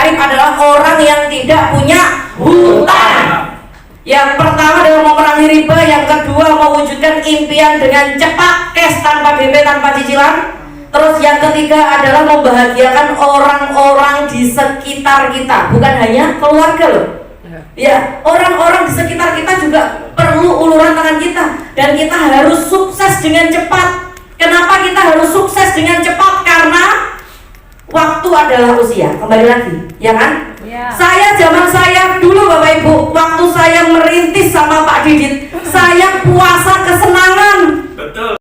Syarif adalah orang yang tidak punya hutang. Yang pertama adalah memerangi riba, yang kedua mewujudkan impian dengan cepat, cash tanpa DP, tanpa cicilan. Terus yang ketiga adalah membahagiakan orang-orang di sekitar kita, bukan hanya keluarga loh. Ya, orang-orang di sekitar kita juga perlu uluran tangan kita, dan kita harus sukses dengan cepat. Kenapa kita harus sukses dengan cepat? Karena waktu adalah usia. Kembali lagi, ya kan? Ya. Zaman saya dulu Bapak Ibu, waktu saya merintis sama Pak Didit, saya puasa kesenangan. Betul.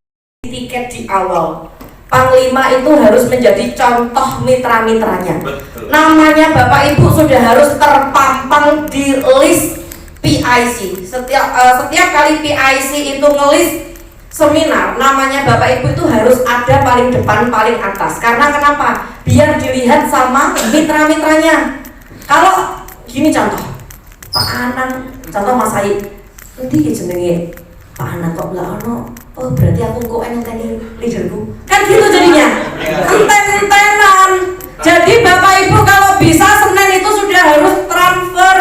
Tiket di awal. Panglima itu harus menjadi contoh mitra-mitranya. Betul. Namanya Bapak Ibu sudah harus terpampang di list PIC. Setiap kali PIC itu ngelis seminar, namanya Bapak Ibu itu harus ada paling depan, paling atas. Karena kenapa? Biar dilihat sama mitra-mitranya. Kalau gini contoh, Pak Anang, contoh Mas Said, nanti jenenge Pak Anang kok nggak ono, oh berarti aku kok ngenteni leaderku, kan gitu jadinya, enten-entenan. Jadi Bapak Ibu kalau bisa Senin itu sudah harus transfer,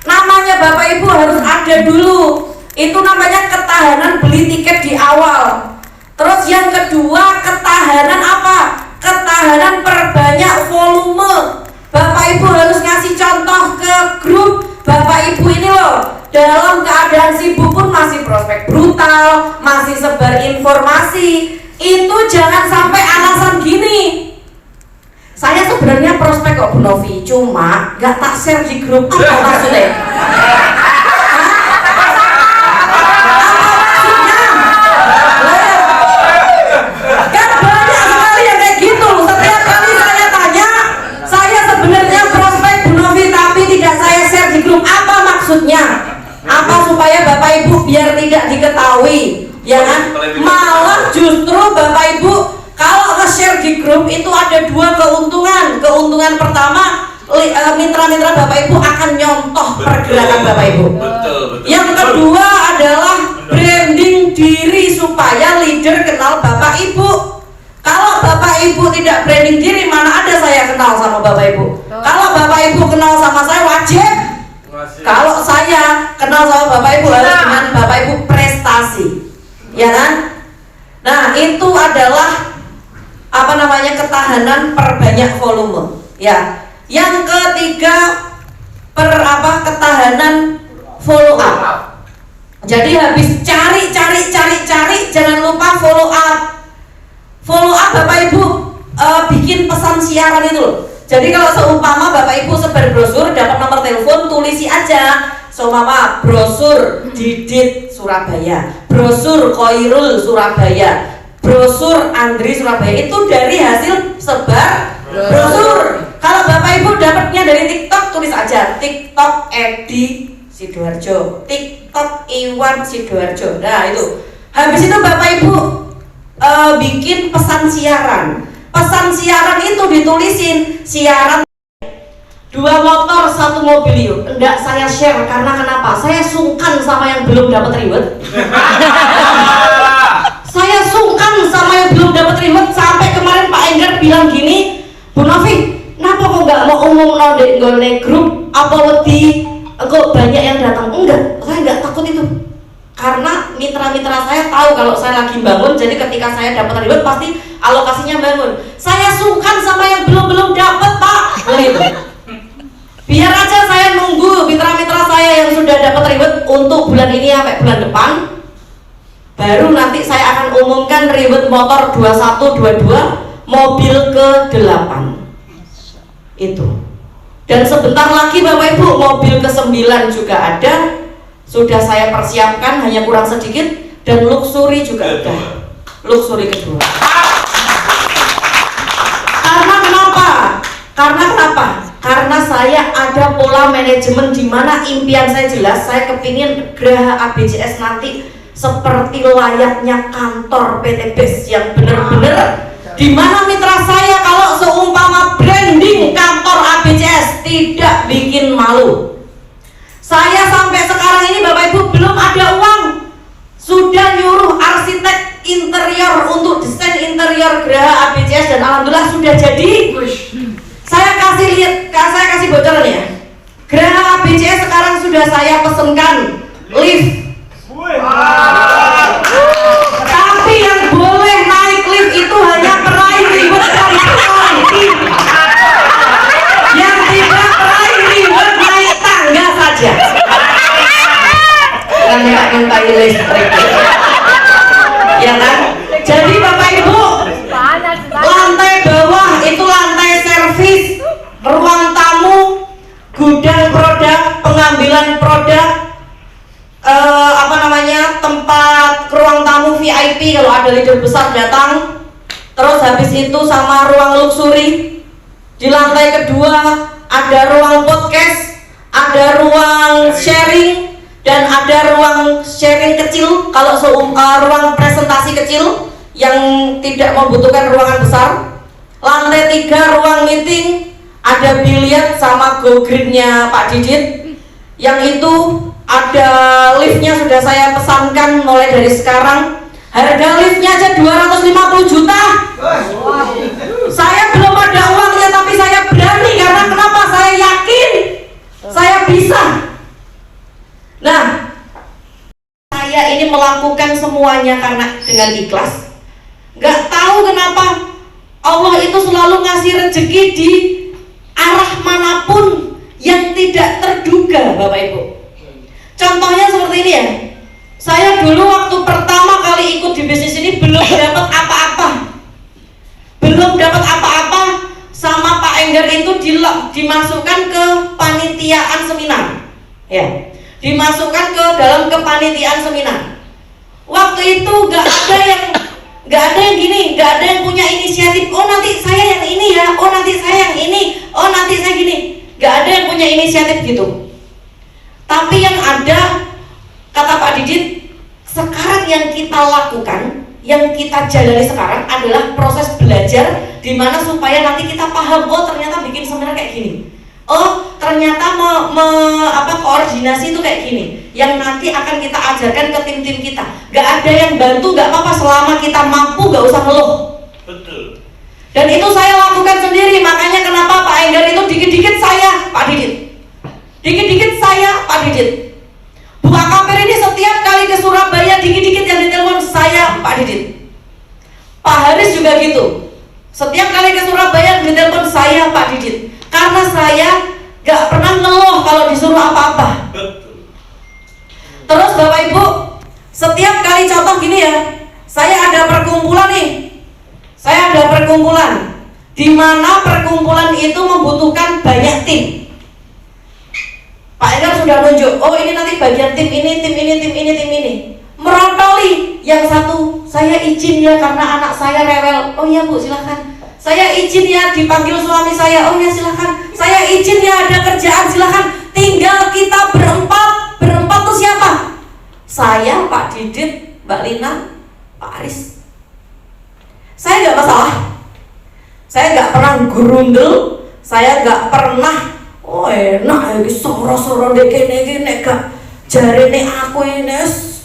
namanya Bapak Ibu harus ada dulu. Itu namanya ketahanan beli tiket di awal. Terus yang kedua ketahanan apa? Ketahanan perbanyak volume. Bapak Ibu harus ngasih contoh ke grup. Bapak Ibu ini loh, dalam keadaan sibuk pun masih prospek brutal, masih sebar informasi. Itu jangan sampai alasan gini, saya sebenarnya prospek kok Bu Novi, cuma gak tak share di grup. Apa maksudnya? Apa supaya Bapak Ibu biar tidak diketahui, ya kan? Malah justru Bapak Ibu kalau nge-share di grup itu ada dua keuntungan. Keuntungan pertama, mitra-mitra Bapak Ibu akan nyontoh pergerakan Bapak Ibu. Yang kedua adalah branding diri supaya leader kenal Bapak Ibu. Kalau Bapak Ibu tidak branding diri, mana ada saya kenal sama Bapak Ibu. Kalau Bapak Ibu kenal sama saya wajib. Kalau saya kenal sama Bapak Ibu harus dengan Bapak Ibu prestasi, ya kan? Nah itu adalah apa namanya ketahanan perbanyak volume, ya. Yang ketiga ketahanan follow up. Jadi habis cari, jangan lupa follow up. Follow up Bapak Ibu bikin pesan siaran itu loh. Jadi kalau seumpama Bapak Ibu sebar brosur, dapat nomor telepon, tulisi aja. Seumpama brosur Didit Surabaya, brosur Koirul Surabaya, brosur Andri Surabaya, itu dari hasil sebar brosur. Kalau Bapak Ibu dapatnya dari TikTok, tulis aja TikTok Edi Sidoarjo, TikTok Iwan Sidoarjo. Nah itu. Habis itu Bapak Ibu bikin pesan siaran. Pesan siaran itu ditulisin siaran 2 motor 1 mobil yuk. Enggak saya share karena kenapa? Saya sungkan sama yang belum dapat reward. Saya sungkan sama yang belum dapat reward. Sampai kemarin Pak Enggar bilang gini, Bu Novi, kenapa kok nggak mau umum di grup? Apa wedi kok banyak yang datang? Enggak, saya nggak takut itu. Karena mitra-mitra saya tahu kalau saya lagi bangun, jadi ketika saya dapat reward pasti alokasinya bangun. Saya sungkan sama yang belum dapat Pak, gitu. Biar aja saya nunggu mitra-mitra saya yang sudah dapat reward untuk bulan ini sampai bulan depan, baru nanti saya akan umumkan reward motor 21, 22, mobil ke-8 itu. Dan sebentar lagi Bapak Ibu mobil ke-9 juga ada. Sudah saya persiapkan, hanya kurang sedikit. Dan luxury juga ada. Luxury kedua. Karena kenapa? Karena saya ada pola manajemen di mana impian saya jelas. Saya kepingin Geraha ABCS nanti seperti layaknya kantor PT BES yang benar-benar di mana mitra saya kalau seumpama branding kantor ABCS tidak bikin malu. Saya sampai sekarang ini Bapak Ibu belum ada uang, sudah nyuruh arsitek interior untuk desain interior Geraha ABCS dan alhamdulillah sudah jadi. Saya kasih bocoran ya. Geraha ABCS sekarang sudah saya pesenkan lift. Tapi yang boleh naik lift itu hanya peraih reward dari tim. Yang tidak peraih reward naik tangga saja. Kan minta listrik. Ya kan? Jadi Bapak Ibu, lantai bawah itu lantai servis, ruang tamu, gudang produk, pengambilan produk, tempat ruang tamu VIP kalau ada leader besar datang. Terus habis itu sama ruang luxury. Di lantai kedua ada ruang podcast, ada ruang sharing, dan ada ruang sharing kecil kalau ruang presentasi kecil yang tidak membutuhkan ruangan besar. Lantai 3 ruang meeting, ada biliar sama go green-nya Pak Didit. Yang itu ada liftnya sudah saya pesankan mulai dari sekarang. Harga liftnya aja 250 juta. Saya belum ada uangnya tapi saya berani karena kenapa? Saya yakin saya bisa. Nah, saya ini melakukan semuanya karena dengan ikhlas. Gak tahu kenapa Allah itu selalu ngasih rezeki di arah manapun yang tidak terduga, Bapak Ibu. Contohnya seperti ini ya. Saya dulu waktu pertama kali ikut di bisnis ini belum dapat apa-apa. Belum dapat apa-apa, sama Pak Enggar itu dimasukkan ke panitiaan seminar. Ya. Dimasukkan ke dalam kepanitiaan seminar. Waktu itu gak ada yang gini, gak ada yang punya inisiatif. Oh nanti saya yang ini ya, oh nanti saya yang ini, oh nanti saya gini. Gak ada yang punya inisiatif gitu. Tapi yang ada, kata Pak Didit, sekarang yang kita lakukan, yang kita jalani sekarang adalah proses belajar, dimana supaya nanti kita paham, oh ternyata bikin seminar kayak gini. Oh ternyata koordinasi itu kayak gini, yang nanti akan kita ajarkan ke tim-tim kita. Gak ada yang bantu, gak apa-apa selama kita mampu, gak usah ngeluh. Betul. Dan itu saya lakukan sendiri, makanya kenapa Pak Enggar itu dikit-dikit saya Pak Didit, dikit-dikit saya Pak Didit. Bu Akapir ini setiap kali ke Surabaya dikit-dikit yang ditelepon saya Pak Didit. Pak Haris juga gitu, setiap kali ke Surabaya ditelepon saya Pak Didit. Karena saya gak pernah ngeluh kalau disuruh apa-apa. Terus Bapak Ibu, setiap kali contoh gini ya, saya ada perkumpulan nih. Saya ada perkumpulan, di mana perkumpulan itu membutuhkan banyak tim. Pak Enggar sudah nunjuk, oh ini nanti bagian tim ini, tim ini, tim ini, tim ini. Merotoli yang satu, saya izin ya karena anak saya rewel. Oh iya Bu, silakan. Saya izin ya dipanggil suami saya. Oh ya silakan. Saya izin ya ada kerjaan, silakan. Tinggal kita berempat. Berempat tuh siapa? Saya, Pak Didit, Mbak Lina, Pak Aris. Saya nggak masalah. Saya nggak pernah gurundel. Saya nggak pernah. Oh enak, ini soro-soro dek gini gak. Jari nih aku ini,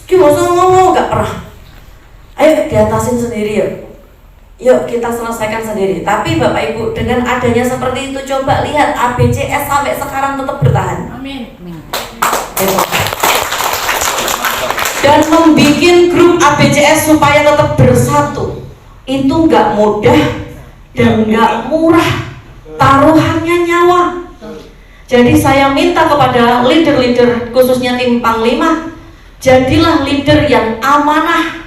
gimana ngomong nggak pernah. Ayo diatasin sendiri ya. Yuk kita selesaikan sendiri. Tapi Bapak Ibu, dengan adanya seperti itu, coba lihat ABCS sampai sekarang tetap bertahan. Amin. Dan membuat grup ABCS supaya tetap bersatu itu nggak mudah dan nggak murah. Taruhannya nyawa. Jadi saya minta kepada leader-leader khususnya tim Panglima, jadilah leader yang amanah.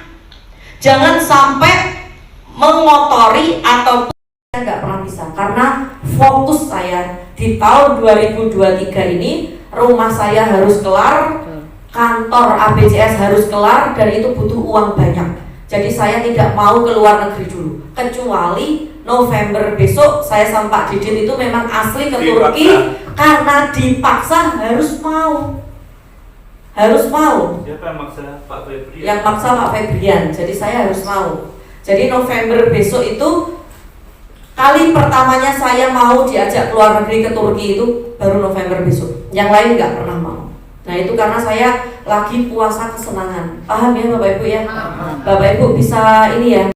Jangan sampai mengotori ataupun saya nggak pernah bisa, karena fokus saya di tahun 2023 ini, rumah saya harus kelar, kantor ABCS harus kelar, dan itu butuh uang banyak. Jadi saya tidak mau ke luar negeri dulu, kecuali November besok saya sama Pak Didit itu memang asli ke Turki, karena dipaksa harus mau. Siapa yang maksa? Pak Febrian. Yang maksa Pak Febrian, jadi saya harus mau. Jadi November besok itu kali pertamanya saya mau diajak keluar negeri ke Turki, itu baru November besok. Yang lain nggak pernah mau. Nah itu karena saya lagi puasa kesenangan. Paham ya Bapak Ibu ya? Bapak Ibu bisa ini ya.